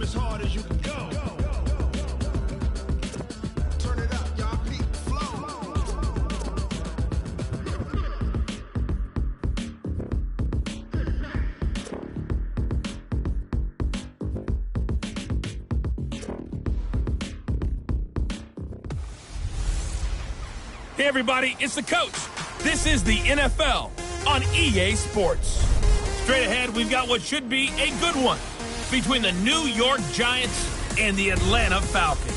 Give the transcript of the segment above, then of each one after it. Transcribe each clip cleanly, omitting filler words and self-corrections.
as hard as you can go. Turn it up, y'all. Beat flow. Hey, everybody, it's the coach. This is the NFL on EA Sports. Straight ahead, we've got what should be a good one between the New York Giants and the Atlanta Falcons.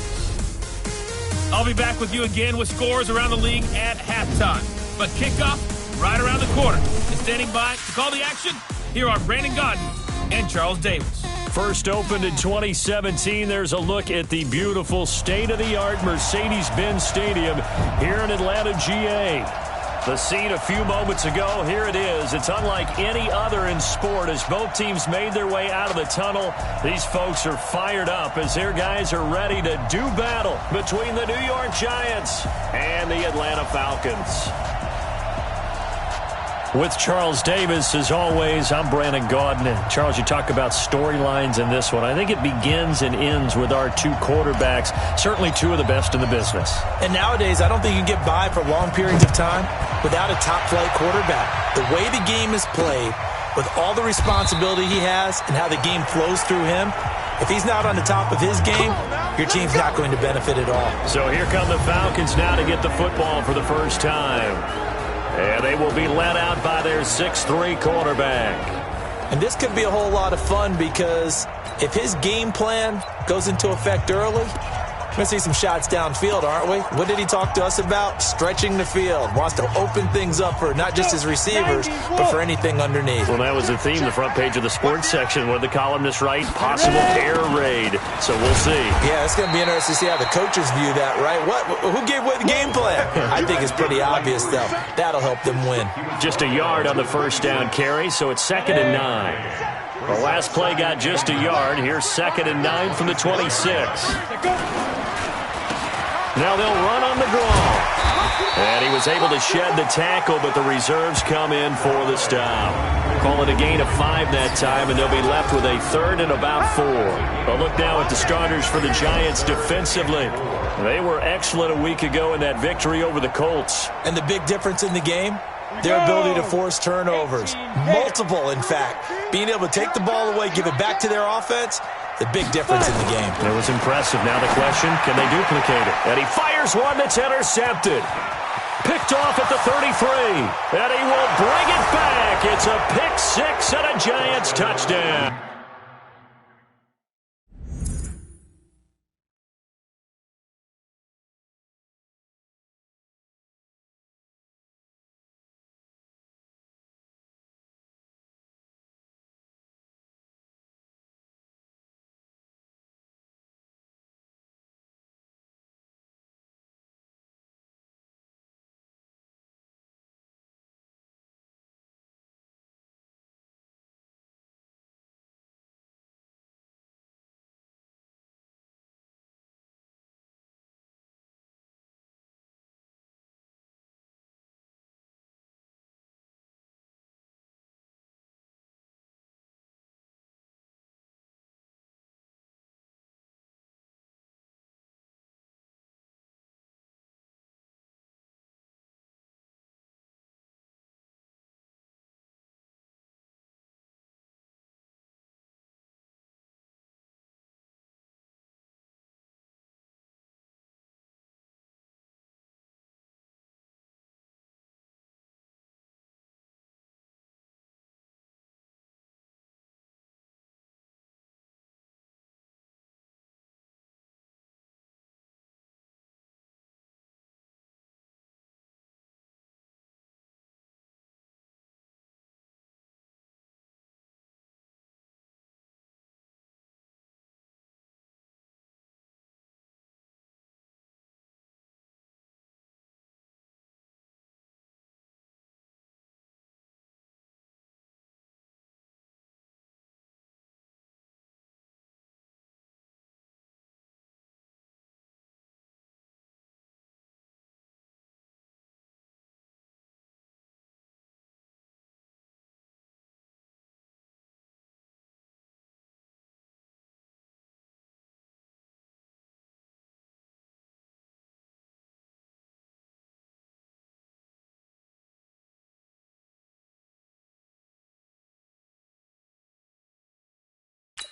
I'll be back with you again with scores around the league at halftime. But kickoff right around the corner. And standing by to call the action, here are Brandon Gaudin and Charles Davis. First opened in 2017, there's a look at the beautiful state-of-the-art Mercedes-Benz Stadium here in Atlanta, GA. The scene a few moments ago, here it is. It's unlike any other in sport as both teams made their way out of the tunnel. These folks are fired up as their guys are ready to do battle between the New York Giants and the Atlanta Falcons. With Charles Davis, as always, I'm Brandon Gaudin. And Charles, you talk about storylines in this one. I think it begins and ends with our two quarterbacks, certainly two of the best in the business. And nowadays, I don't think you can get by for long periods of time without a top-flight quarterback. The way the game is played, with all the responsibility he has and how the game flows through him, if he's not on the top of his game, your team's not going to benefit at all. So here come the Falcons now to get the football for the first time. And they will be led out by their 6'3" quarterback. And this could be a whole lot of fun because if his game plan goes into effect early, we're going to see some shots downfield, aren't we? What did he talk to us about? Stretching the field. Wants to open things up for not just his receivers, but for anything underneath. Well, that was the theme, the front page of the sports section. What did the columnists write? Possible air raid. So we'll see. Yeah, it's going to be interesting to see how the coaches view that, right? Who gave away the game plan? I think it's pretty obvious, though. That'll help them win. Just a yard on the first down carry, so it's 2nd and 9. The last play got just a yard. Here's 2nd and 9 from the 26. Now they'll run on the draw. And he was able to shed the tackle, but the reserves come in for the stop. Call it a gain of 5 that time, and they'll be left with a 3rd and about 4. But look now at the starters for the Giants defensively. They were excellent a week ago in that victory over the Colts. And the big difference in the game? Their ability to force turnovers. Multiple, in fact. Being able to take the ball away, give it back to their offense, the big difference in the game. It was impressive. Now the question, can they duplicate it? And he fires one that's intercepted. Picked off at the 33. And he will bring it back. It's a pick 6 and a Giants touchdown.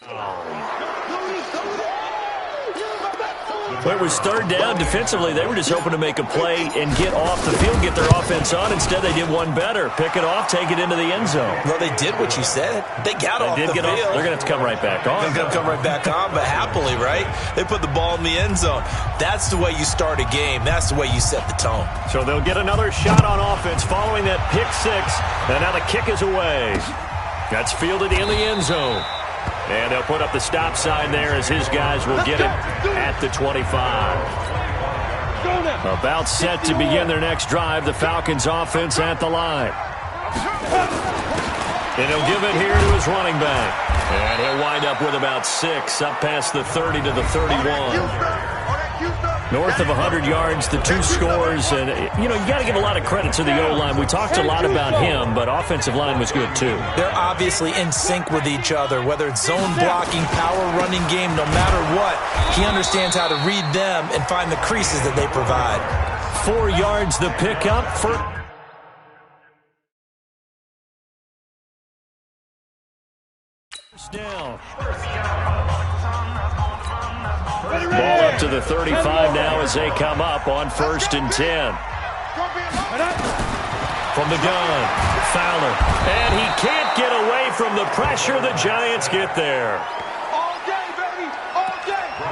When it was third down defensively, they were just hoping to make a play and get off the field, get their offense on. Instead, they did one better. Pick it off, take it into the end zone. Well, they did what you said. They got off the field. They're going to have to come right back on. They're going to come right back on, but happily, right? They put the ball in the end zone. That's the way you start a game. That's the way you set the tone. So they'll get another shot on offense following that pick six. And now the kick is away. That's fielded in the end zone. And they'll put up the stop sign there as his guys will get it at the 25. About set to begin their next drive. The Falcons offense at the line. And he'll give it here to his running back. And he'll wind up with about 6 up past the 30 to the 31. North of 100 yards, the 2 scores. And, you got to give a lot of credit to the O-line. We talked a lot about him, but offensive line was good, too. They're obviously in sync with each other, whether it's zone blocking, power running game, no matter what. He understands how to read them and find the creases that they provide. 4 yards the pickup for... down. Ball up to the 35 now as they come up on 1st and 10. From the gun, Fowler. And he can't get away from the pressure. The Giants get there.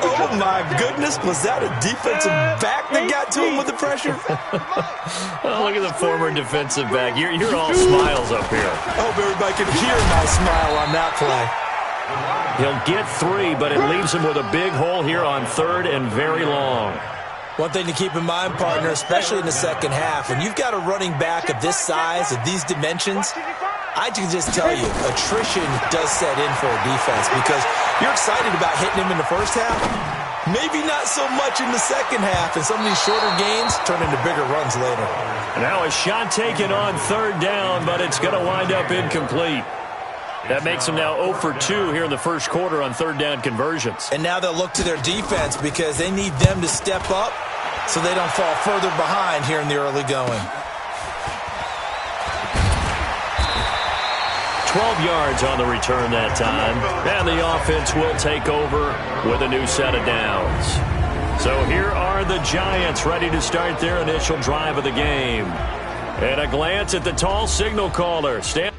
Oh, my goodness. Was that a defensive back that got to him with the pressure? Oh, look at the former defensive back. You're all smiles up here. I hope everybody can hear my smile on that play. He'll get 3, but it leaves him with a big hole here on 3rd and very long. One thing to keep in mind, partner, especially in the second half, when you've got a running back of this size, of these dimensions, I can just tell you, attrition does set in for a defense because you're excited about hitting him in the first half. Maybe not so much in the second half, and some of these shorter gains turn into bigger runs later. Now a shot taken on 3rd down, but it's going to wind up incomplete. That makes them now 0 for 2 here in the first quarter on 3rd down conversions. And now they'll look to their defense because they need them to step up so they don't fall further behind here in the early going. 12 yards on the return that time. And the offense will take over with a new set of downs. So here are the Giants ready to start their initial drive of the game. And a glance at the tall signal caller. Standing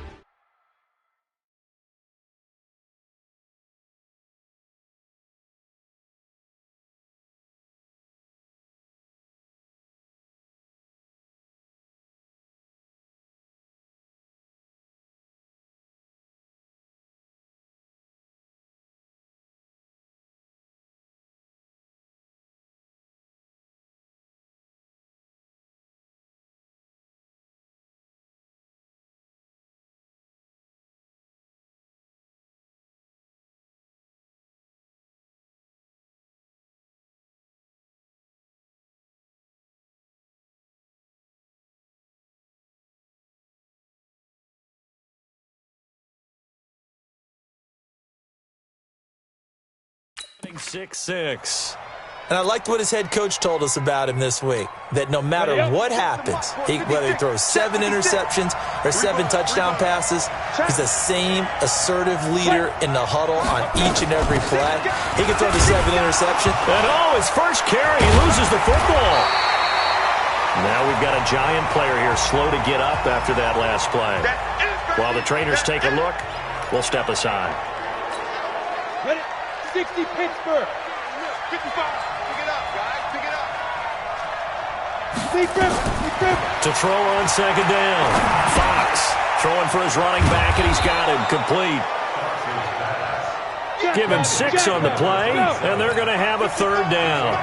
6-6. And I liked what his head coach told us about him this week, that no matter what happens, whether he throws 7 interceptions or 7 touchdown passes, he's the same assertive leader in the huddle on each and every play. He can throw the 7 interceptions. And his first carry, he loses the football. Now we've got a Giant player here slow to get up after that last play. While the trainers take a look, we'll step aside. 60 Pittsburgh. 55. Pick it up, guys. Pick it up. To throw on 2nd down. Fox throwing for his running back, and he's got him complete. Give him 6 on the play, and they're going to have a 3rd down.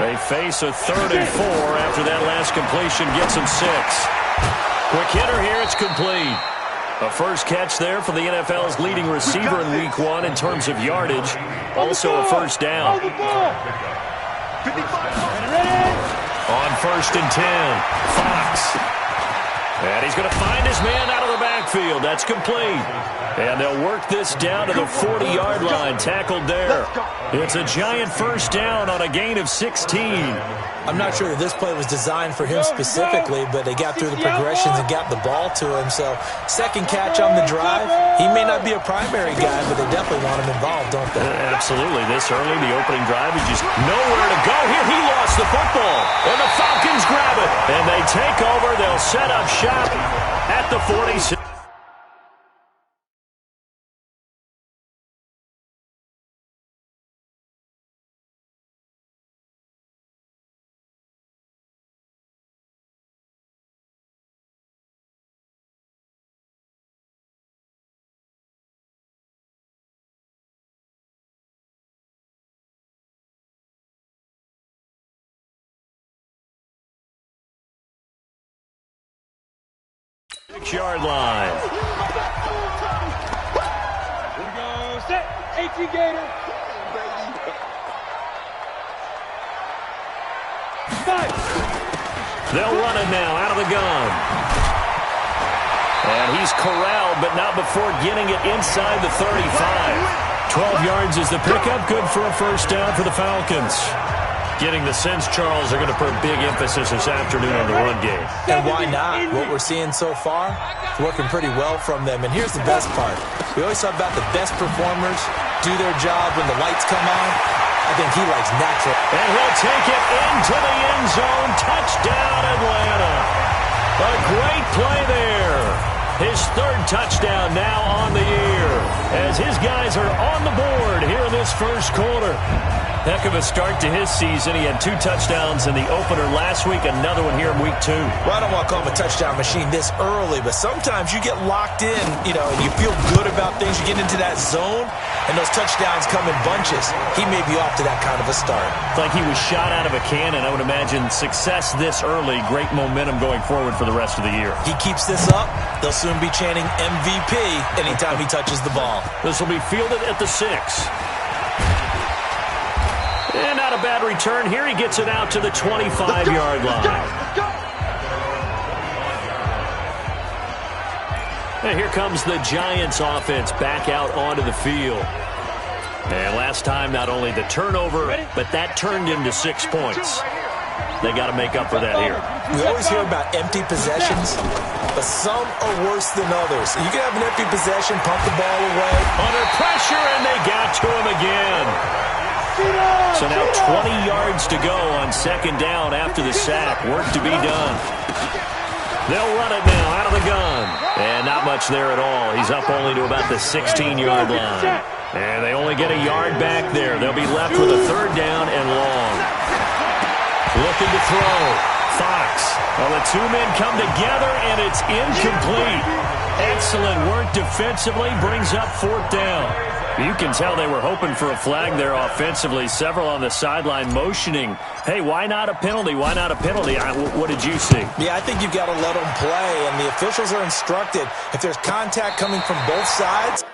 They face a 3rd and 4 after that last completion gets him 6. Quick hitter here, it's complete. A first catch there for the NFL's leading receiver in Week 1 in terms of yardage. Also a first down. On 1st and 10, Fox. And he's going to find his man out of the backfield. That's complete. And they'll work this down to the 40-yard line. Tackled there. It's a giant first down on a gain of 16. I'm not sure that this play was designed for him specifically, but they got through the progressions and got the ball to him. So second catch on the drive. He may not be a primary guy, but they definitely want him involved, don't they? Absolutely. This early, the opening drive, is just nowhere to go. Here, he lost the football. And the Falcons grab it. And they take over. They'll set up shop at the 46. Yard line. Here we go. Set. 18 Gator. Five. They'll run it now out of the gun. And he's corralled, but not before getting it inside the 35. 12 yards is the pickup. Good for a first down for the Falcons. Getting the sense, Charles, are going to put big emphasis this afternoon on the run game. And why not? What we're seeing so far is working pretty well from them. And here's the best part. We always talk about the best performers do their job when the lights come on. I think he likes natural. And he'll take it into the end zone. Touchdown, Atlanta. A great play there. His third touchdown now on the year as his guys are on the board here in this first quarter. Heck of a start to his season. He had 2 touchdowns in the opener last week, another one here in week 2. Well, I don't want to call him a touchdown machine this early, but sometimes you get locked in, and you feel good about things. You get into that zone, and those touchdowns come in bunches. He may be off to that kind of a start. It's like he was shot out of a cannon. I would imagine success this early, great momentum going forward for the rest of the year. He keeps this up, they'll soon be chanting MVP anytime he touches the ball. This will be fielded at the 6. And not a bad return. Here he gets it out to the 25-yard line. And here comes the Giants offense back out onto the field. And last time, not only the turnover, but that turned into 6 points. They got to make up for that here. We always hear about empty possessions, but some are worse than others. You can have an empty possession, pump the ball away. Under pressure, and they got to him again. So now 20 yards to go on second down after the sack. Work to be done. They'll run it now out of the gun. And not much there at all. He's up only to about the 16-yard line. And they only get a yard back there. They'll be left with a third down and long. Looking to throw. Fox. Well, the 2 men come together, and it's incomplete. Excellent work defensively. Brings up fourth down. You can tell they were hoping for a flag there offensively. Several on the sideline motioning, hey, why not a penalty? Why not a penalty? What did you see? Yeah, I think you've got to let them play, and the officials are instructed if there's contact coming from both sides,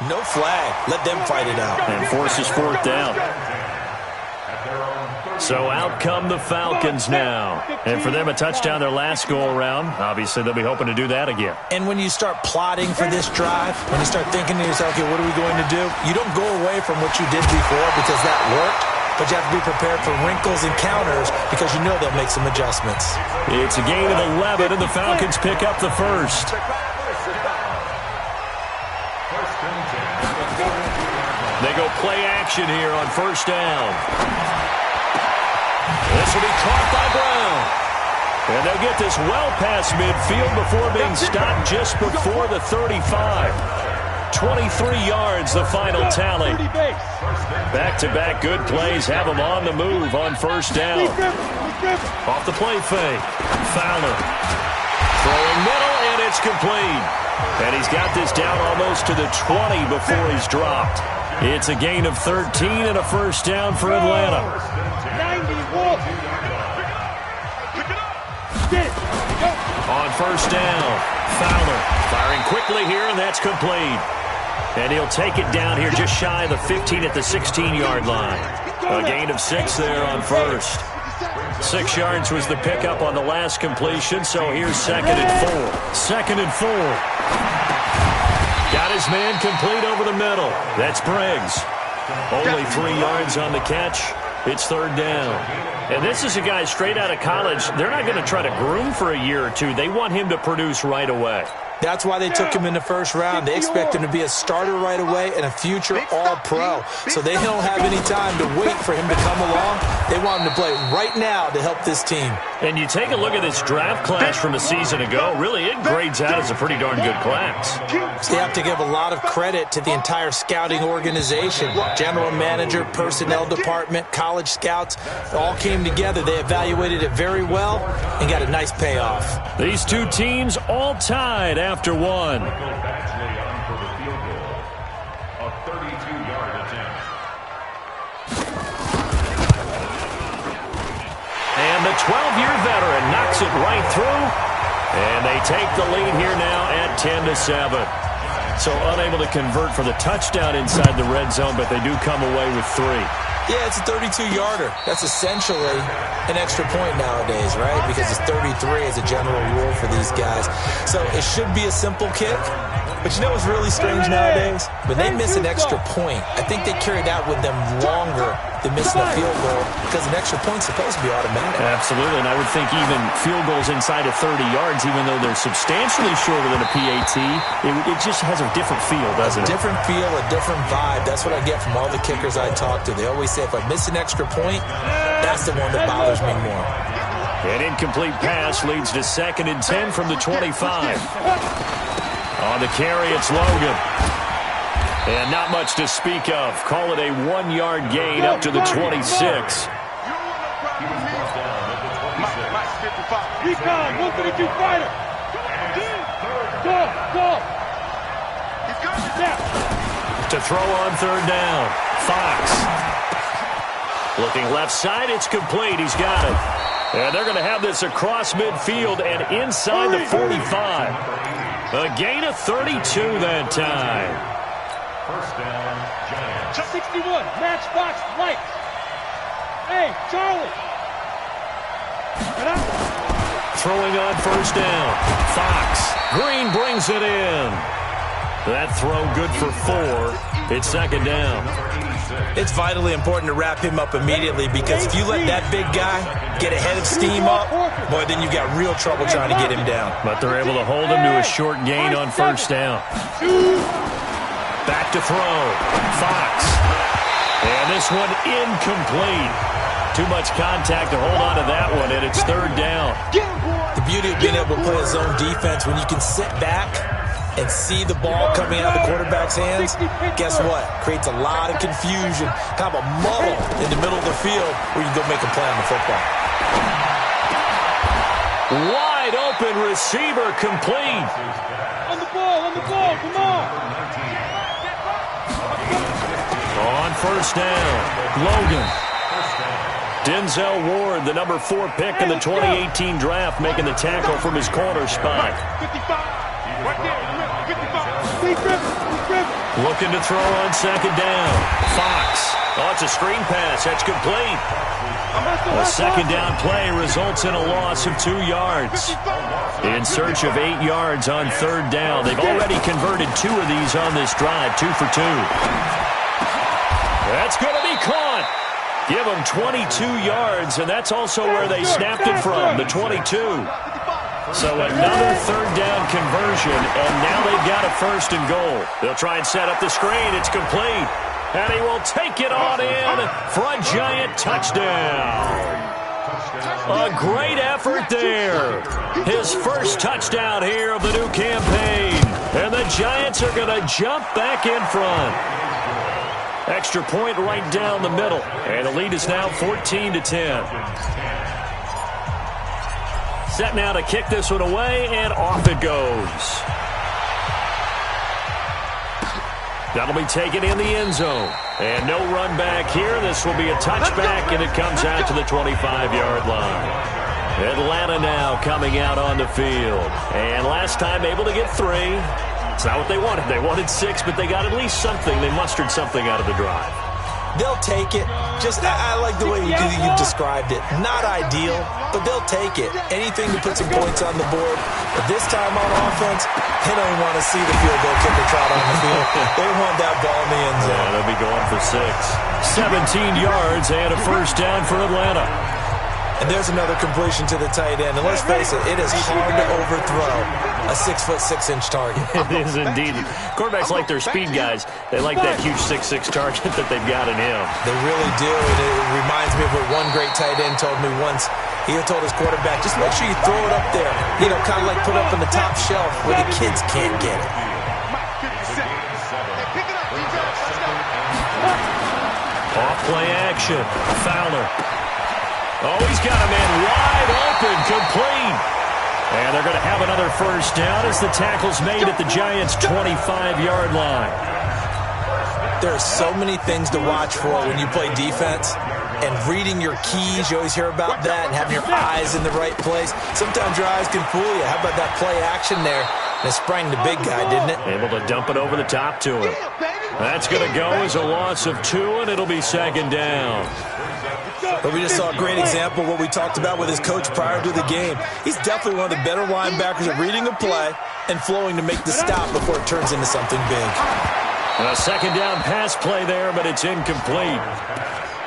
No flag. Let them fight it out. And forces fourth down. So out come the Falcons now. And for them, a touchdown their last go-around. Obviously, they'll be hoping to do that again. And when you start plotting for this drive, when you start thinking to yourself, okay, what are we going to do? You don't go away from what you did before because that worked. But you have to be prepared for wrinkles and counters because you know they'll make some adjustments. It's a gain of 11, and the Falcons pick up the first. They go play action here on first down. This will be caught by Brown. And they'll get this well past midfield before being stopped just before the 35. 23 yards, the final tally. Back-to-back good plays have them on the move on first down. Off the play fake. Fowler. Throwing middle, and it's complete. And he's got this down almost to the 20 before he's dropped. It's a gain of 13 and a first down for Atlanta. 91. On first down, Fowler firing quickly here, and that's complete. And he'll take it down here just shy of the 15 at the 16-yard line. A gain of 6 there on first. 6 yards was the pickup on the last completion, so here's 2nd and 4. 2nd and 4. Got his man complete over the middle. That's Briggs. Only 3 yards on the catch. It's 3rd down. And this is a guy straight out of college. They're not going to try to groom for a year or two. They want him to produce right away. That's why they took him in the first round. They expect him to be a starter right away and a future all-pro. So they don't have any time to wait for him to come along. They want him to play right now to help this team. And you take a look at this draft class from a season ago. Really, it grades out as a pretty darn good class. So you have to give a lot of credit to the entire scouting organization. General manager, personnel department, college scouts, all came together. They evaluated it very well and got a nice payoff. These two teams all tied after one. And the 12-year veteran knocks it right through. And they take the lead here now at 10-7. So unable to convert for the touchdown inside the red zone, but they do come away with 3. Yeah, it's a 32-yarder. That's essentially an extra point nowadays, right? Because it's 33 as a general rule for these guys. So it should be a simple kick. But you know what's really strange nowadays? When they miss an extra point, I think they carry that with them longer than missing a field goal because an extra point's supposed to be automatic. Absolutely, and I would think even field goals inside of 30 yards, even though they're substantially shorter than a PAT, it just has a different feel, doesn't it? A different feel, a different vibe. That's what I get from all the kickers I talk to. They always say if I miss an extra point, that's the one that bothers me more. An incomplete pass leads to 2nd and 10 from the 25. On the carry, it's Logan. And not much to speak of. Call it a 1-yard gain up to the 26. Recon, 132 fighter. Go. To throw on 3rd down. Fox. Looking left side, it's complete. He's got it. And they're going to have this across midfield and inside the 45. A gain of 32 that time. First down, Giants. 61, Matchbox Lights. Hey, Charlie. Throwing on first down. Fox. Green brings it in. That throw good for 4. It's 2nd down. It's vitally important to wrap him up immediately because if you let that big guy get a head of steam up, boy, then you got real trouble trying to get him down. But they're able to hold him to a short gain on first down. Back to throw. Fox. And this one incomplete. Too much contact to hold on to that one, and it's 3rd down. The beauty of being able to play a zone defense when you can sit back and see the ball coming out of the quarterback's hands, guess what? Creates a lot of confusion, kind of a muddle in the middle of the field where you can go make a play on the football. Wide open receiver complete. On the ball, come on. On first down, Logan. Denzel Ward, the number 4 pick in the 2018 draft, making the tackle from his corner spot. 55, right there, 55. Looking to throw on second down. Fox. Oh, it's a screen pass. That's complete. A second down play results in a loss of 2 yards. In search of 8 yards on third down. They've already converted 2 of these on this drive, 2 for 2. That's going to be caught. Give them 22 yards, and that's also where they snapped it from, the 22. So another third down conversion, and now they've got a first and goal. They'll try and set up the screen. It's complete. And he will take it on in for a giant touchdown. A great effort there. His first touchdown here of the new campaign. And the Giants are going to jump back in front. Extra point right down the middle. And the lead is now 14-10. Set now to kick this one away, and off it goes. That'll be taken in the end zone. And no run back here. This will be a touchback, and it comes out to the 25-yard line. Atlanta now coming out on the field. And last time able to get 3. It's not what they wanted. They wanted 6, but they got at least something. They mustered something out of the drive. They'll take it. I like the way you've described it. Not ideal, but they'll take it. Anything to put some points on the board. But this time on offense, they don't want to see the field goal kicker trot on the field. They want that ball in the end zone. Yeah, they'll be going for 6. 17 yards and a first down for Atlanta. And there's another completion to the tight end. And let's face it is hard to overthrow a 6'6" target. It is indeed. Quarterbacks like their speed guys. They like that huge 6'6" target that they've got in him. They really do. And it reminds me of what one great tight end told me once. He told his quarterback, just make sure you throw it up there. You know, kind of like put it up on the top shelf where the kids can't get it. Off play action. Fowler. Oh, he's got a man wide open, complete. And they're going to have another first down as the tackle's made at the Giants' 25-yard line. There are so many things to watch for when you play defense. And reading your keys, you always hear about that, and having your eyes in the right place. Sometimes your eyes can fool you. How about that play action there? And it sprang the big guy, didn't it? Able to dump it over the top to him. That's going to go as a loss of 2, and it'll be second down. But we just saw a great example of what we talked about with his coach prior to the game. He's definitely one of the better linebackers at reading a play and flowing to make the stop before it turns into something big. A second down pass play there, but it's incomplete.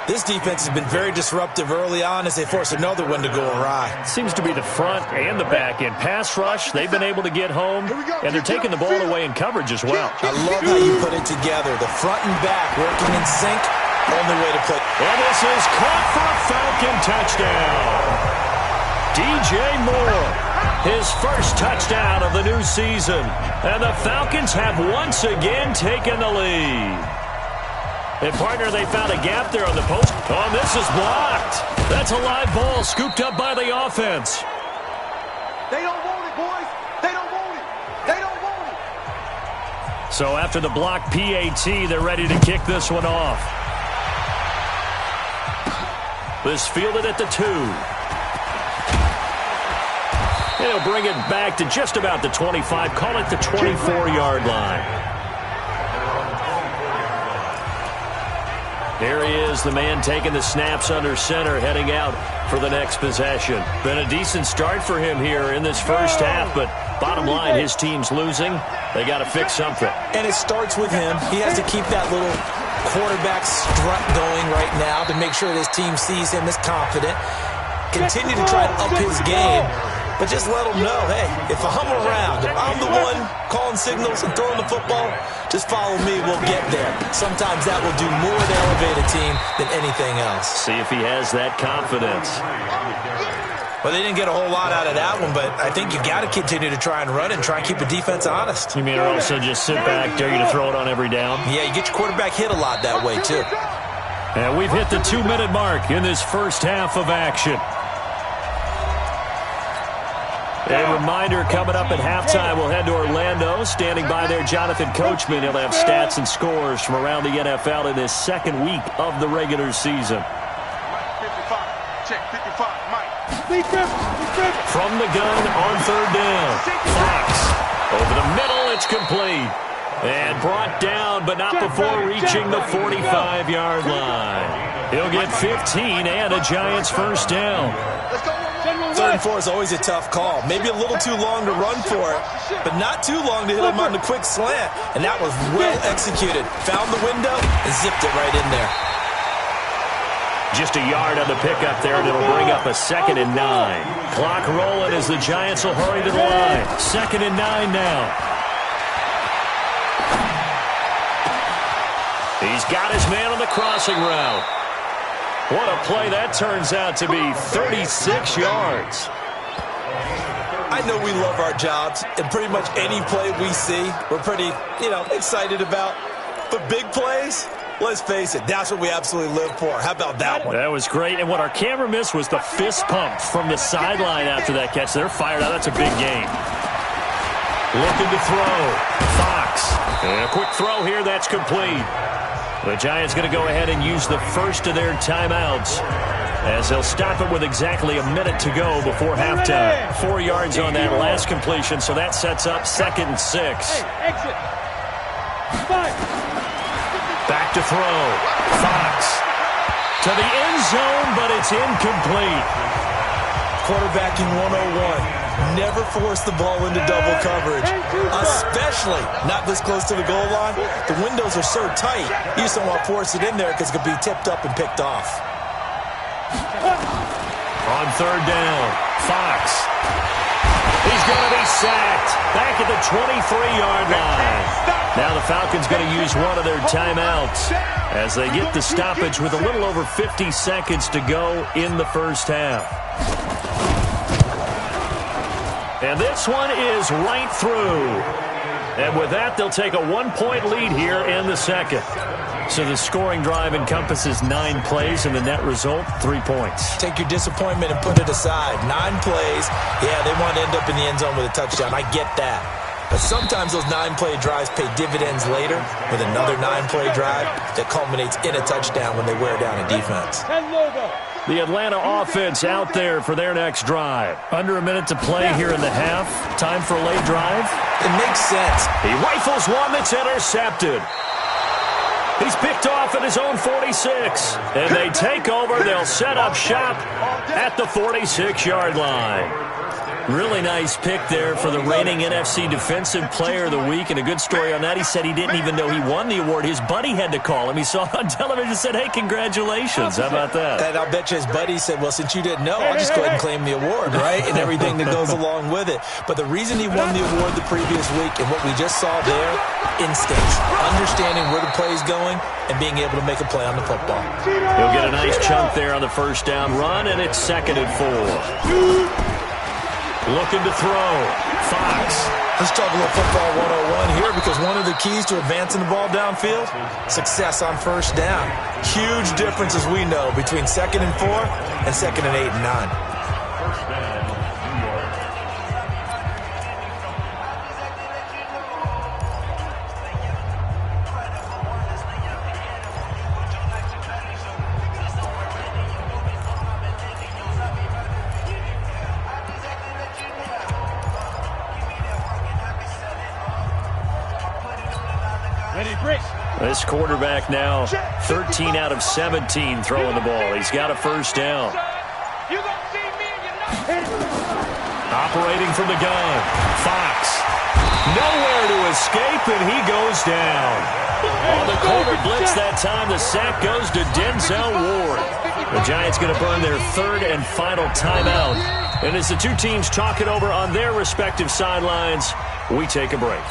This defense has been very disruptive early on as they force another one to go awry. Seems to be the front and the back end. Pass rush, they've been able to get home, and they're taking the ball away in coverage as well. I love how you put it together. The front and back working in sync. Only way to play. And this is caught for a Falcon touchdown. DJ Moore, his first touchdown of the new season. And the Falcons have once again taken the lead. And, partner, they found a gap there on the post. Oh, this is blocked. That's a live ball scooped up by the offense. They don't want it, boys. They don't want it. They don't want it. So after the block PAT, they're ready to kick this one off. This fielded at the 2. They'll bring it back to just about the 25. Call it the 24-yard line. There he is, the man taking the snaps under center, heading out for the next possession. Been a decent start for him here in this first half, but bottom line, his team's losing. They got to fix something. And it starts with him. He has to keep that little quarterback strut going right now to make sure this team sees him as confident. Continue to try to up his game, but just let him know, hey, if I'm around, if I'm the one calling signals and throwing the football, just follow me, we'll get there. Sometimes that will do more to elevate a team than anything else. See if he has that confidence. Well, they didn't get a whole lot out of that one, but I think you got to continue to try and run and try and keep the defense honest. You mean also just sit back, dare you to throw it on every down? Yeah, you get your quarterback hit a lot that way, too. And we've hit the 2-minute mark in this first half of action. A reminder coming up at halftime, we'll head to Orlando. Standing by there, Jonathan Coachman. He'll have stats and scores from around the NFL in this second week of the regular season. 55. Check 55. Mike. From the gun on third down. Fox. Over the middle, it's complete. And brought down, but not before reaching the 45-yard line. He'll get 15 and a Giants first down. 3rd and 4 is always a tough call. Maybe a little too long to run for it, but not too long to hit him on the quick slant. And that was well executed. Found the window and zipped it right in there. Just a yard on the pickup there, and it'll bring up a 2nd and 9. Clock rolling as the Giants will hurry to the line. 2nd and 9 now. He's got his man on the crossing route. What a play that turns out to be, 36 yards. I know we love our jobs, and pretty much any play we see, we're pretty, excited about. But big plays, let's face it, that's what we absolutely live for. How about that one? That was great, and what our camera missed was the fist pump from the sideline after that catch. They're fired out. That's a big game. Looking to throw. Fox. And a quick throw here. That's complete. The Giants going to go ahead and use the first of their timeouts as they'll stop it with exactly a minute to go before halftime. 4 yards on that last completion, so that sets up 2nd and 6. Back to throw. Fox to the end zone, but it's incomplete. Quarterbacking 101. Never force the ball into double coverage, especially not this close to the goal line. The windows are so tight, you just don't want to force it in there because it could be tipped up and picked off. On 3rd down, Fox. He's going to be sacked back at the 23-yard line. Now the Falcons going to use one of their timeouts as they get the stoppage with a little over 50 seconds to go in the first half. And this one is right through. And with that, they'll take a 1-point lead here in the second. So the scoring drive encompasses 9 plays, and the net result, 3 points. Take your disappointment and put it aside. 9 plays. Yeah, they want to end up in the end zone with a touchdown. I get that. But sometimes those 9-play drives pay dividends later with another 9-play drive that culminates in a touchdown when they wear down a defense. The Atlanta offense out there for their next drive. Under a minute to play here in the half. Time for a late drive. It makes sense. He rifles one that's intercepted. He's picked off at his own 46. And they take over. They'll set up shop at the 46-yard line. Really nice pick there for the reigning NFC Defensive Player of the Week. And a good story on that. He said he didn't even know he won the award. His buddy had to call him. He saw it on television and said, hey, congratulations. How about that? And I'll bet you his buddy said, well, since you didn't know, I'll just go ahead and claim the award, right? And everything that goes along with it. But the reason he won the award the previous week and what we just saw there, instincts. Understanding where the play is going and being able to make a play on the football. He'll get a nice chunk there on the first down run, and it's 2nd and 4. Looking to throw. Fox. Let's talk a little football 101 here because one of the keys to advancing the ball downfield, success on first down. Huge difference, as we know, between 2nd and 4 and 2nd and 8 and 9. This quarterback now 13 out of 17 throwing the ball. He's got a first down. Operating from the gun. Fox. Nowhere to escape, and he goes down. On the corner blitz that time, the sack goes to Denzel Ward. The Giants going to burn their 3rd and final timeout. And as the two teams talk it over on their respective sidelines, we take a break.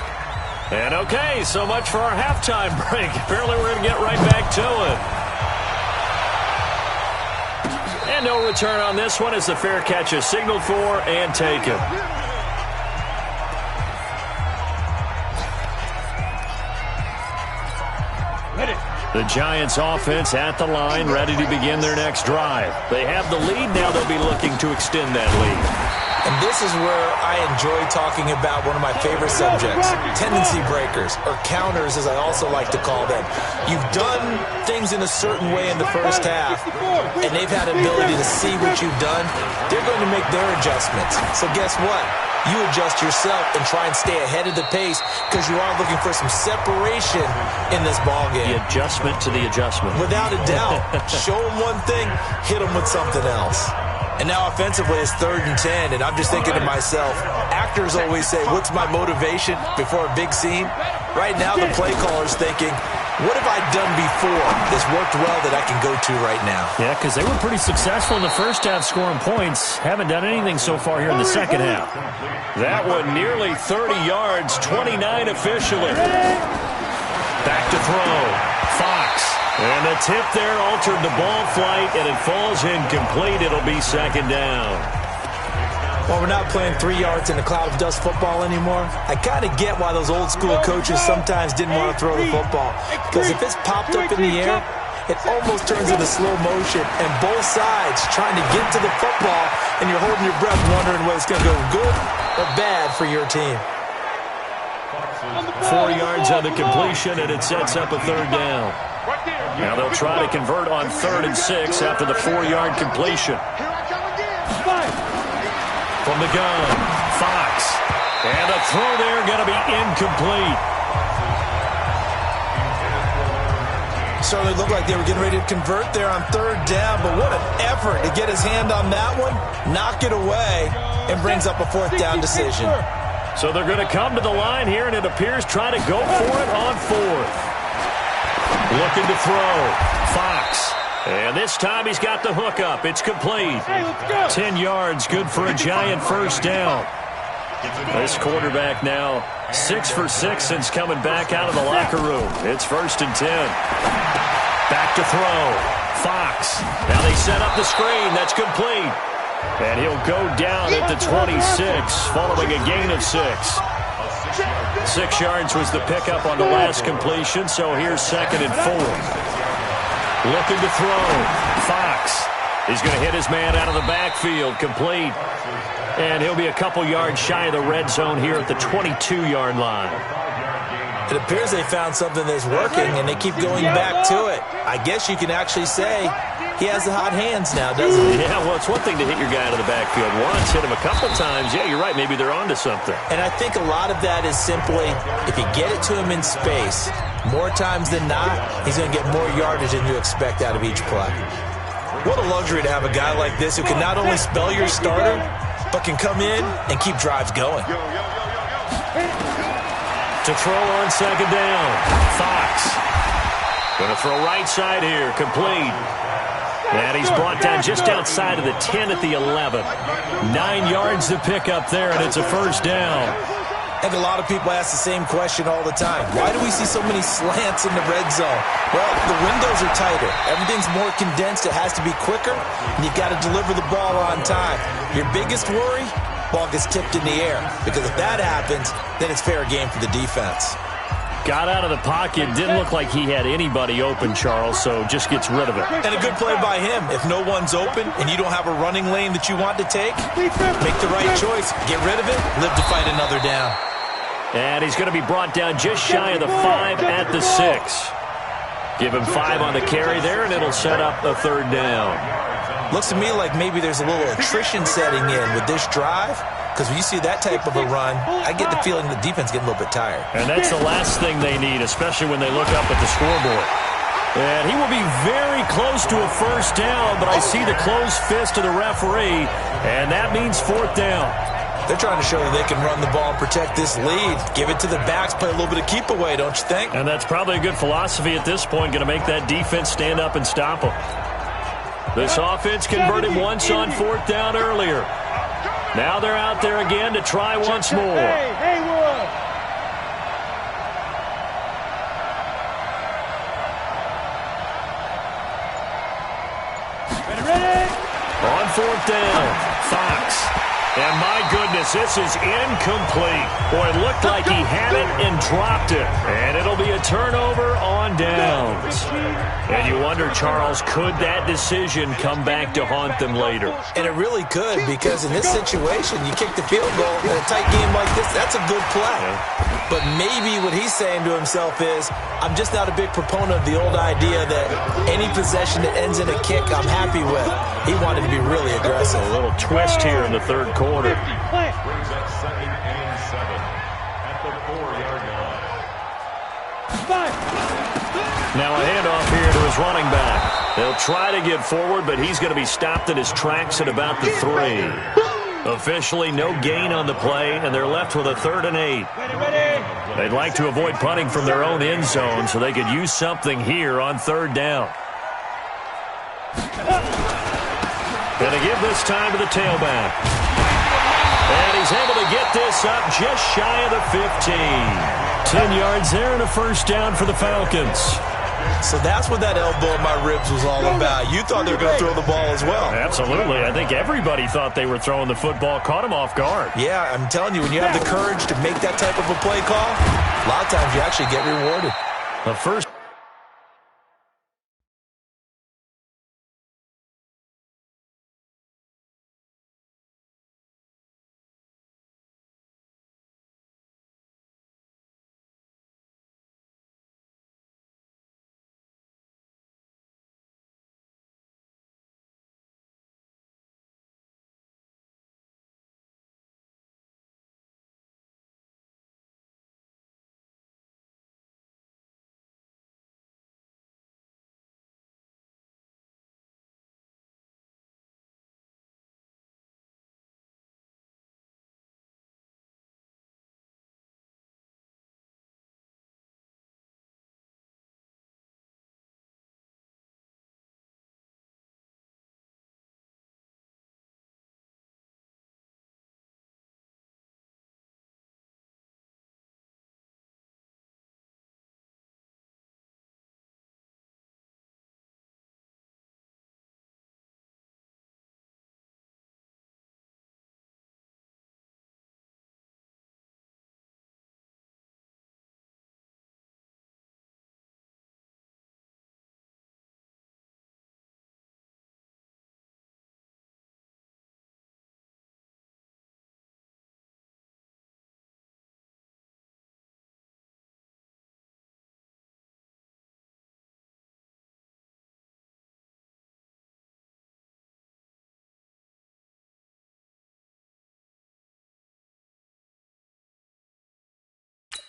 And okay, so much for our halftime break. Apparently we're going to get right back to it. And no return on this one as the fair catch is signaled for and taken. The Giants offense at the line, ready to begin their next drive. They have the lead, now they'll be looking to extend that lead. And this is where I enjoy talking about one of my favorite subjects, tendency breakers, or counters as I also like to call them. You've done things in a certain way in the first half, and they've had the ability to see what you've done. They're going to make their adjustments. So guess what? You adjust yourself and try and stay ahead of the pace because you are looking for some separation in this ballgame. The adjustment to the adjustment. Without a doubt. Show them one thing, hit them with something else. And now offensively it's 3rd and 10, and I'm just thinking to myself, actors always say, what's my motivation before a big scene? Right now the play caller's thinking, what have I done before that's worked well that I can go to right now? Yeah, because they were pretty successful in the first half scoring points. Haven't done anything so far here in the second half. That one nearly 30 yards, 29 officially. Back to throw. Fox. And the tip there altered the ball flight, and it falls incomplete. It'll be 2nd down. Well, we're not playing 3 yards in a cloud of dust football anymore. I kind of get why those old school coaches sometimes didn't want to throw the football. Because if it's popped up in the air, it almost turns into slow motion, and both sides trying to get to the football, and you're holding your breath wondering whether it's going to go good or bad for your team. 4 yards on the completion, and it sets up a 3rd down. Now they'll try to convert on 3rd and 6 after the 4-yard completion. From the gun, Fox. And the throw there going to be incomplete. Certainly looked like they were getting ready to convert there on 3rd down, but what an effort to get his hand on that one, knock it away, and brings up a 4th down decision. So they're going to come to the line here, and it appears try to go for it on 4th. Looking to throw. Fox. And this time he's got the hook up. It's complete. 10 yards, good for a giant 1st down. This quarterback now 6 for 6 since coming back out of the locker room. It's 1st and 10. Back to throw. Fox. Now they set up the screen. That's complete. And he'll go down at the 26 following a gain of 6. 6 yards was the pickup on the last completion, so here's 2nd and 4. Looking to throw. Fox. He's going to hit his man out of the backfield. Complete. And he'll be a couple yards shy of the red zone here at the 22-yard line. It appears they found something that's working, and they keep going back to it. I guess you can actually say he has the hot hands now, doesn't he? Yeah, well, it's one thing to hit your guy out of the backfield once, hit him a couple times. Yeah, you're right. Maybe they're onto something. And I think a lot of that is simply if you get it to him in space, more times than not, he's going to get more yardage than you expect out of each play. What a luxury to have a guy like this who can not only spell your starter, but can come in and keep drives going. To throw on 2nd down. Fox. Going to throw right side here. Complete. And he's brought down just outside of the 10 at the 11. 9 yards to pick up there, and it's a 1st down. I think a lot of people ask the same question all the time. Why do we see so many slants in the red zone? Well, the windows are tighter. Everything's more condensed. It has to be quicker, and you've got to deliver the ball on time. Your biggest worry? Ball gets tipped in the air, because if that happens, then it's fair game for the defense. Got out of the pocket. Didn't look like he had anybody open, Charles, so just gets rid of it. And a good play by him. If no one's open and you don't have a running lane that you want to take, make the right choice. Get rid of it. Live to fight another down. And he's going to be brought down just shy of the 5 at the 6. Give him 5 on the carry there, and it'll set up a 3rd down. Looks to me like maybe there's a little attrition setting in with this drive, because when you see that type of a run, I get the feeling the defense getting a little bit tired. And that's the last thing they need, especially when they look up at the scoreboard. And he will be very close to a 1st down, but I see the closed fist of the referee, and that means 4th down. They're trying to show that they can run the ball and protect this lead. Give it to the backs, play a little bit of keep away, don't you think? And that's probably a good philosophy at this point, going to make that defense stand up and stop them. This offense converted once on 4th down earlier. Now they're out there again to try once more. On 4th down, Fox. And my goodness, this is incomplete. Boy, it looked like he had it and dropped it. And it'll be a turnover on downs. And you wonder, Charles, could that decision come back to haunt them later? And it really could, because in this situation, you kick the field goal in a tight game like this, that's a good play. Yeah. But maybe what he's saying to himself is, I'm just not a big proponent of the old idea that any possession that ends in a kick I'm happy with. He wanted to be really aggressive. A little twist here in the third quarter. Brings up 2nd and 7 at the 4-yard line. Now a handoff here to his running back. They'll try to get forward, but he's going to be stopped in his tracks at about the 3. Officially no gain on the play, and they're left with a 3rd and 8. They'd like to avoid punting from their own end zone so they could use something here on 3rd down. Going to give this time to the tailback. And he's able to get this up just shy of the 15. 10 yards there and a 1st down for the Falcons. So that's what that elbow in my ribs was all about. You thought they were going to throw the ball as well. Absolutely. I think everybody thought they were throwing the football, caught him off guard. Yeah, I'm telling you, when you have the courage to make that type of a play call, a lot of times you actually get rewarded. The first.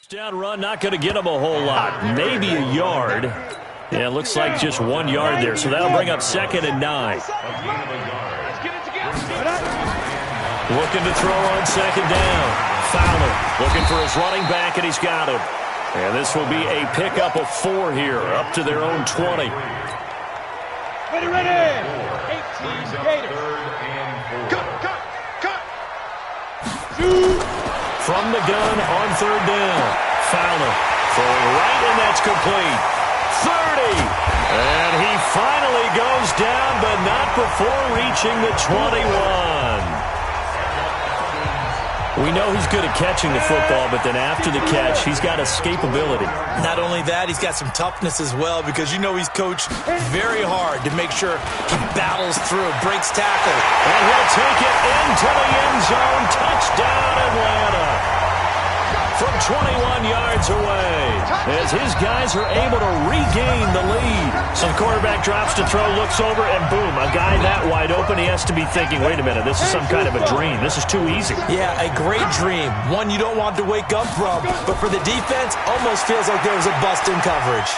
Down run, not going to get him a whole lot. Maybe a yard. Yeah, it looks like just 1 yard there. So that'll bring up 2nd and 9. Looking to throw on 2nd down. Fowler looking for his running back, and he's got him. And this will be a pickup of 4 here, up to their own 20. Ready. 18 Gators. Cut. From the gun on 3rd down. Fowler throwing right, and that's complete. 30. And he finally goes down, but not before reaching the 21. We know he's good at catching the football, but then after the catch, he's got escapability. Not only that, he's got some toughness as well, because you know he's coached very hard to make sure he battles through, breaks tackle. And he'll take it into the end zone. Touchdown, Atlanta. From 21 yards away, as his guys are able to regain the lead. So the quarterback drops to throw, looks over, and boom, a guy that wide open, he has to be thinking, wait a minute, this is some kind of a dream. This is too easy. Yeah, a great dream. One you don't want to wake up from. But for the defense, almost feels like there was a bust in coverage.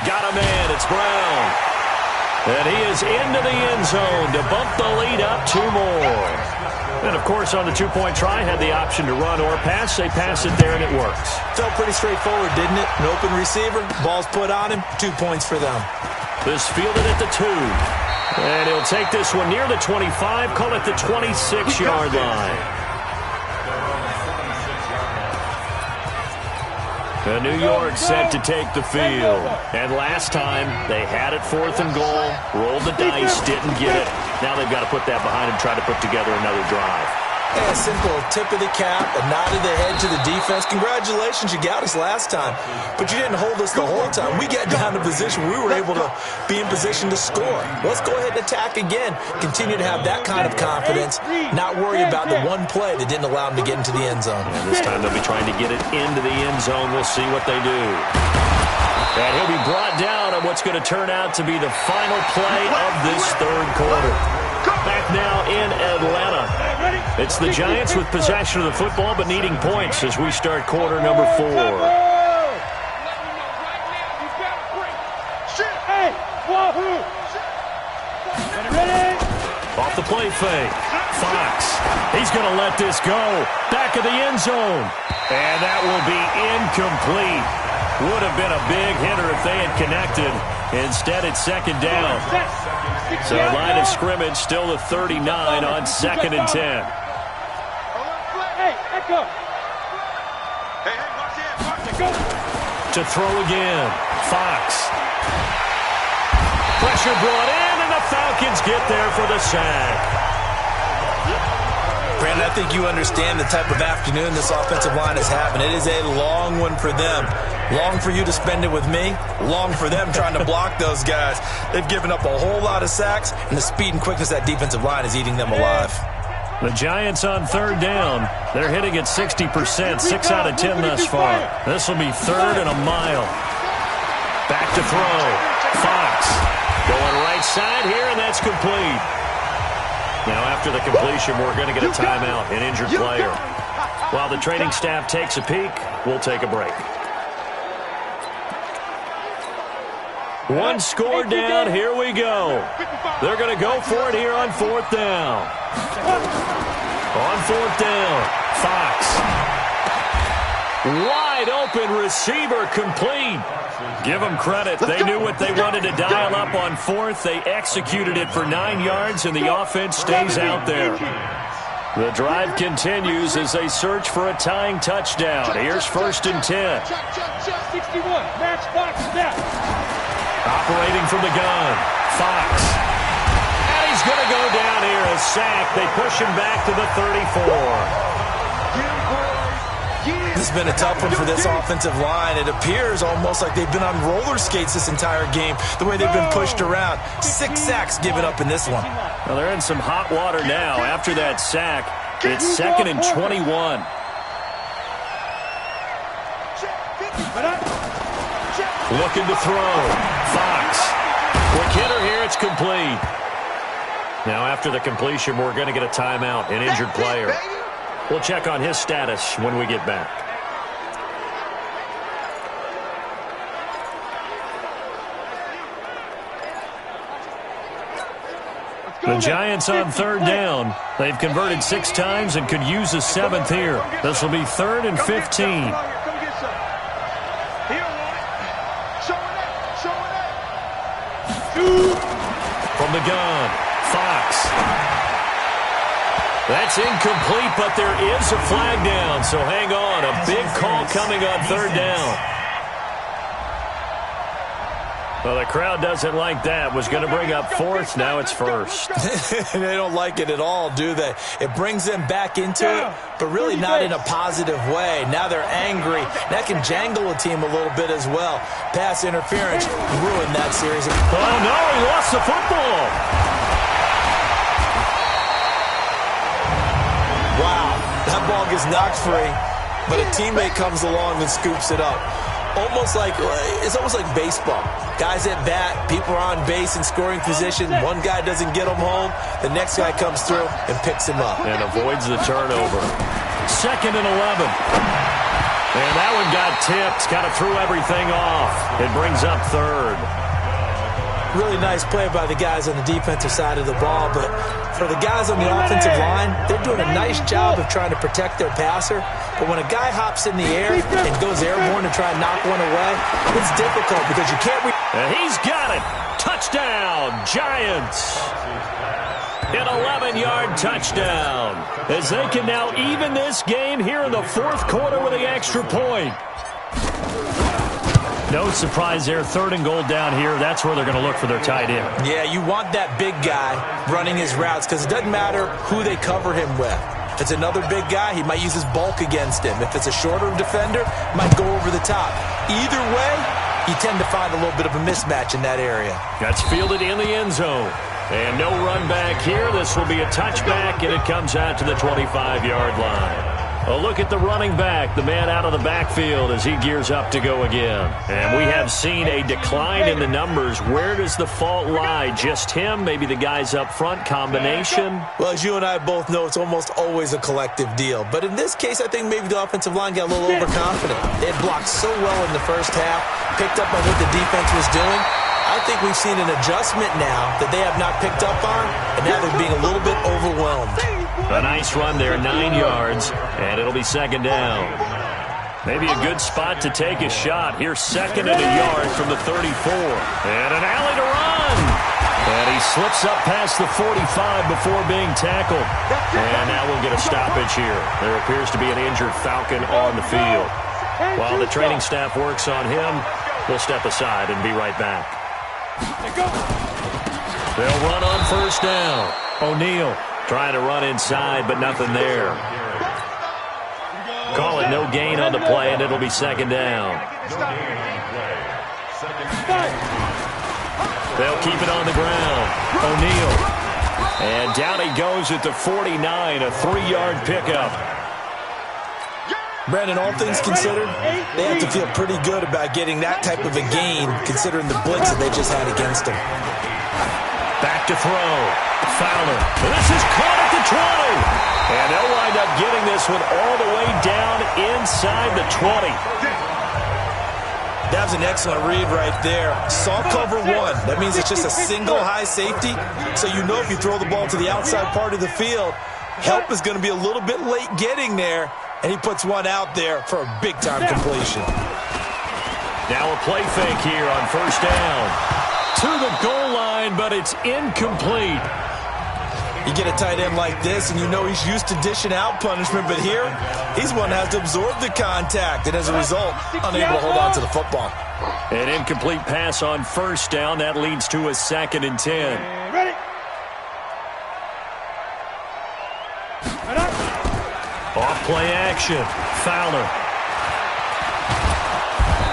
Got a man, it's Brown. And he is into the end zone to bump the lead up 2 more. And, of course, on the 2-point try, had the option to run or pass. They pass it there, and it works. Felt pretty straightforward, didn't it? An open receiver, ball's put on him, 2 points for them. This fielded at the 2. And he'll take this one near the 25, call it the 26-yard line. And New York set to take the field. And last time, they had it 4th and goal, rolled the dice, didn't get it. Now they've got to put that behind them, try to put together another drive. A simple tip of the cap, a nod of the head to the defense. Congratulations, you got us last time, but you didn't hold us the whole time. We got down to position. We were able to be in position to score. Let's go ahead and attack again. Continue to have that kind of confidence, not worry about the one play that didn't allow them to get into the end zone. And this time they'll be trying to get it into the end zone. We'll see what they do. And he'll be brought down on what's going to turn out to be the final play of this third quarter. Back now in Atlanta. It's the Giants with possession of the football but needing points as we start quarter number 4. Off the play fake. Fox. He's going to let this go. Back of the end zone. And that will be incomplete. Would have been a big hitter if they had connected. Instead, it's second down. So line of scrimmage still the 39 on 2nd and 10. To throw again. Fox. Pressure brought in, and the Falcons get there for the sack. Brandon, I think you understand the type of afternoon this offensive line is having. It is a long one for them. Long for you to spend it with me. Long for them trying to block those guys. They've given up a whole lot of sacks, and the speed and quickness of that defensive line is eating them alive. The Giants on 3rd down. They're hitting at 60%, 6 out of 10 thus far. This will be 3rd and a mile. Back to throw. Fox going right side here, and that's complete. Now, after the completion, we're going to get a timeout, an injured player. While the training staff takes a peek, we'll take a break. One score down, here we go. They're going to go for it here on 4th down. On 4th down, Fox. Wide open receiver, complete. Give them credit. They knew what they wanted to dial up on 4th. They executed it for 9 yards, and the offense stays out there. The drive continues as they search for a tying touchdown. Here's 1st and 10. 61, match box snap. Operating from the gun, Fox. And he's going to go down here, a sack. They push him back to the 34. This has been a tough one for this offensive line. It appears almost like they've been on roller skates this entire game, the way they've been pushed around. 6 sacks given up in this one. Well, they're in some hot water now. After that sack, it's 2nd and 21. Looking to throw. Fox. Quick hitter here. It's complete. Now, after the completion, we're going to get a timeout, an injured player. We'll check on his status when we get back. The Giants on 3rd down. They've converted 6 times and could use a 7th here. This will be 3rd and 15. From the gun, Fox. That's incomplete, but there is a flag down, so hang on. A big call coming on 3rd down. Well, the crowd doesn't like that. Was going to bring up 4th. Now it's 1st. They don't like it at all, do they? It brings them back into it, but really not in a positive way. Now they're angry. That can jangle a team a little bit as well. Pass interference ruined that series. Oh, no, he lost the football. Wow, that ball gets knocked free, but a teammate comes along and scoops it up. It's almost like baseball. Guys at bat, people are on base in scoring position. One guy doesn't get him home. The next guy comes through and picks him up. And avoids the turnover. 2nd and 11. And that one got tipped. Kind of threw everything off. It brings up 3rd. Really nice play by the guys on the defensive side of the ball, but for the guys on the offensive line, they're doing a nice job of trying to protect their passer. But when a guy hops in the air and goes airborne to try and knock one away, it's difficult because you can't... And he's got it! Touchdown, Giants! An 11-yard touchdown as they can now even this game here in the 4th quarter with the extra point. No surprise there. 3rd and goal down here. That's where they're going to look for their tight end. Yeah, you want that big guy running his routes because it doesn't matter who they cover him with. If it's another big guy, he might use his bulk against him. If it's a shorter defender, might go over the top. Either way, you tend to find a little bit of a mismatch in that area. That's fielded in the end zone. And no run back here. This will be a touchback, and it comes out to the 25-yard line. A look at the running back, the man out of the backfield as he gears up to go again. And we have seen a decline in the numbers. Where does the fault lie? Just him? Maybe the guys up front? Combination? Well, as you and I both know, it's almost always a collective deal. But in this case, I think maybe the offensive line got a little overconfident. They had blocked so well in the first half, picked up on what the defense was doing. I think we've seen an adjustment now that they have not picked up on, and now they're being a little bit overwhelmed. A nice run there, 9 yards, and it'll be 2nd down. Maybe a good spot to take a shot. Here's 2nd and a yard from the 34. And an alley to run. And he slips up past the 45 before being tackled. And now we'll get a stoppage here. There appears to be an injured Falcon on the field. While the training staff works on him, we'll step aside and be right back. They'll run on 1st down. O'Neal trying to run inside, but nothing there. Call it no gain on the play, and it'll be 2nd down. They'll keep it on the ground. O'Neal. And down he goes at the 49, a 3-yard pickup. Brandon, all things considered, they have to feel pretty good about getting that type of a gain, considering the blitz that they just had against them. Back to throw. Fowler. This is caught at the 20. And they'll wind up getting this one all the way down inside the 20. That was an excellent read right there. Saw cover 1. That means it's just a single high safety. So you know if you throw the ball to the outside part of the field, help is going to be a little bit late getting there. And he puts one out there for a big-time completion. Now a play fake here on 1st down. To the goal line, but it's incomplete. You get a tight end like this, and you know he's used to dishing out punishment, but here, he's one that has to absorb the contact, and as a result, unable to hold on to the football. An incomplete pass on 1st down. That leads to a 2nd and 10. Ready? Off play action. Fowler.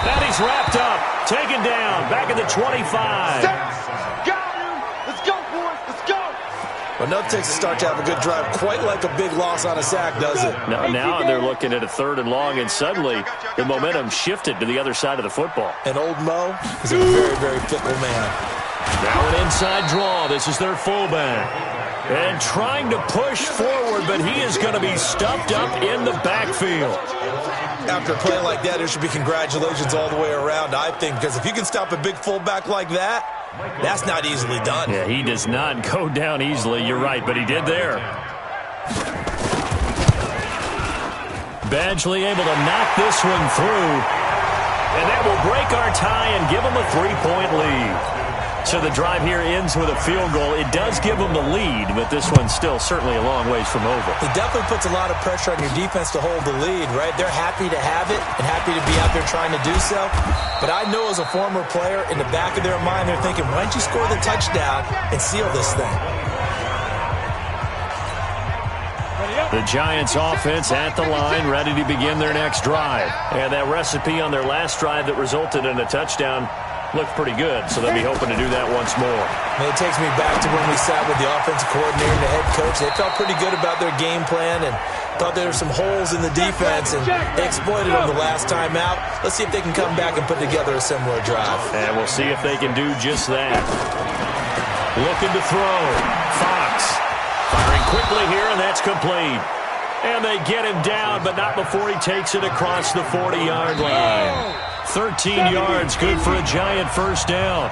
And he's wrapped up. Taken down. Back at the 25. Got him. Let's go, boys. Let's go. Well, no takes a start to have a good drive, quite like a big loss on a sack, does it? Now they're looking at a 3rd and long, and suddenly the momentum shifted to the other side of the football. And old Mo is a very, very fickle man. Now an inside draw. This is their fullback. And trying to push forward, but he is going to be stuffed up in the backfield. After a play like that, there should be congratulations all the way around, I think, because if you can stop a big fullback like that, that's not easily done. Yeah, he does not go down easily. You're right, but he did there. Badgley able to knock this one through. And that will break our tie and give him a 3-point lead. So the drive here ends with a field goal. It does give them the lead, but this one's still certainly a long ways from over. It definitely puts a lot of pressure on your defense to hold the lead, right? They're happy to have it and happy to be out there trying to do so. But I know as a former player, in the back of their mind, they're thinking, why don't you score the touchdown and seal this thing? The Giants offense at the line, ready to begin their next drive. And that recipe on their last drive that resulted in a touchdown looked pretty good, so they'll be hoping to do that once more. And it takes me back to when we sat with the offensive coordinator and the head coach. They felt pretty good about their game plan and thought there were some holes in the defense, and they exploited them the last time out. Let's see if they can come back and put together a similar drive. And we'll see if they can do just that. Looking to throw. Fox firing quickly here, and that's complete. And they get him down, but not before he takes it across the 40-yard line. 13 yards, good for a Giant 1st down.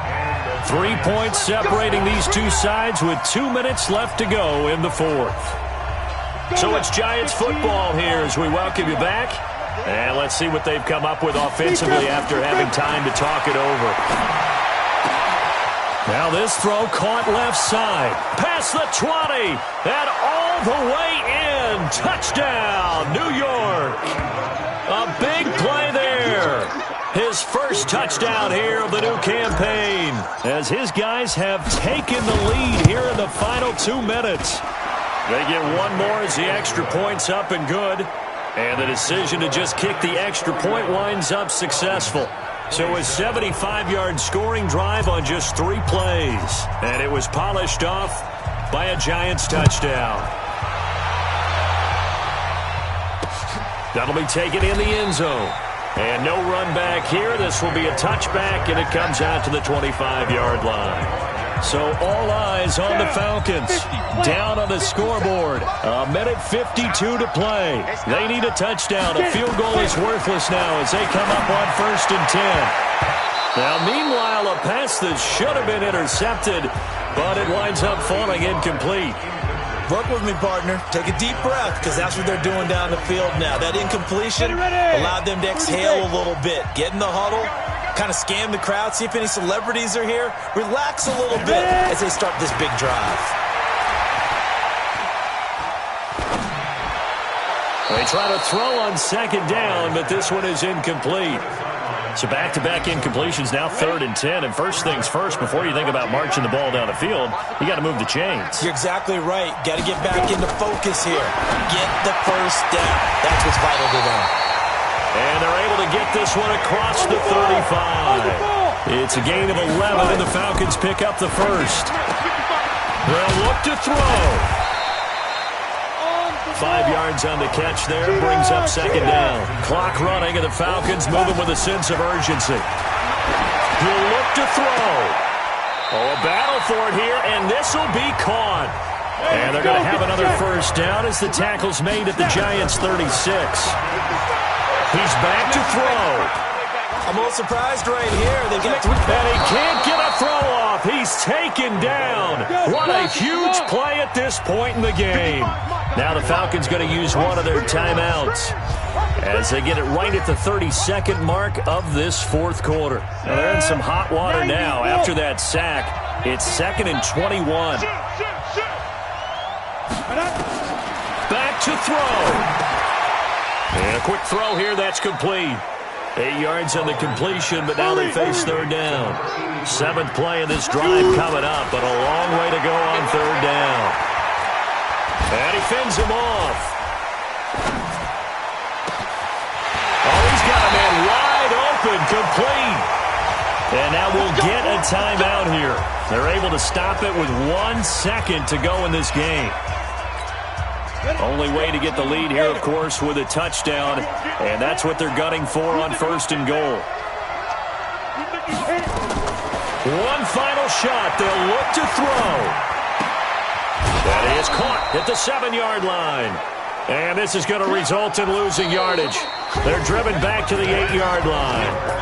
3 points separating these two sides with 2 minutes left to go in the 4th. So it's Giants football here as we welcome you back. And let's see what they've come up with offensively after having time to talk it over. Now this throw caught left side. Past the 20. And all the way in. Touchdown, New York. A big play there. His first touchdown here of the new campaign, as his guys have taken the lead here in the final 2 minutes. They get one more as the extra point's up and good. And the decision to just kick the extra point winds up successful. So a 75-yard scoring drive on just 3 plays. And it was polished off by a Giants touchdown. That'll be taken in the end zone. And no run back here. This will be a touchback, and it comes out to the 25-yard line. So all eyes on the Falcons. Down on the scoreboard. 1:52 to play. They need a touchdown. A field goal is worthless now as they come up on 1st and 10. Now, meanwhile, a pass that should have been intercepted, but it winds up falling incomplete. Work with me, partner. Take a deep breath, because that's what they're doing down the field now. That incompletion allowed them to exhale a little bit. Get in the huddle, kind of scan the crowd, see if any celebrities are here. Relax a little bit as they start this big drive. They try to throw on 2nd down, but this one is incomplete. So back-to-back incompletions, now 3rd and 10. And first things first, before you think about marching the ball down the field, you got to move the chains. You're exactly right. Got to get back into focus here. Get the first down. That's what's vital to them. And they're able to get this one across the 35. It's a gain of 11, and the Falcons pick up the first. They'll look to throw. 5 yards on the catch there, brings up 2nd down. Clock running, and the Falcons moving with a sense of urgency. He'll look to throw. Oh, a battle for it here, and this will be caught. And they're going to have another first down as the tackle's made at the Giants' 36. He's back to throw. I'm a little surprised right here. They've got 3. And he can't get a throw off. He's taken down. What a huge play at this point in the game. Now the Falcons going to use one of their timeouts as they get it right at the 32nd mark of this 4th quarter. Now they're in some hot water now after that sack. It's 2nd and 21. Back to throw. And a quick throw here, that's complete. 8 yards on the completion, but now they face 3rd down. 7th play of this drive coming up, but a long way to go on 3rd down. And he fends him off. Oh, he's got a man wide open, complete. And now we'll get a timeout here. They're able to stop it with 1 second to go in this game. Only way to get the lead here, of course, with a touchdown. And that's what they're gunning for on 1st and goal. One final shot. They'll look to throw. That is caught at the 7-yard line. And this is going to result in losing yardage. They're driven back to the 8-yard line.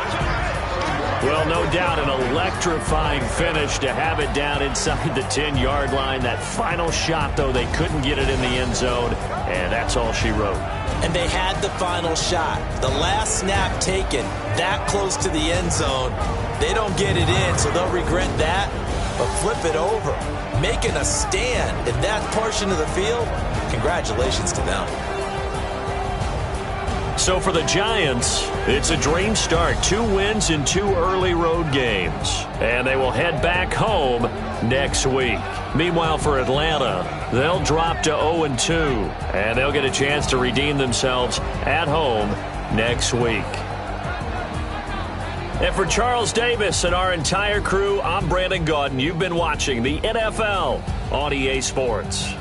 Well, no doubt an electrifying finish to have it down inside the 10-yard line. That final shot, though, they couldn't get it in the end zone, and that's all she wrote. And they had the final shot. The last snap taken that close to the end zone. They don't get it in, so they'll regret that. But flip it over, making a stand in that portion of the field, congratulations to them. So for the Giants, it's a dream start. 2 wins in 2 early road games. And they will head back home next week. Meanwhile, for Atlanta, they'll drop to 0-2. And they'll get a chance to redeem themselves at home next week. And for Charles Davis and our entire crew, I'm Brandon Gaudin. You've been watching the NFL on EA Sports.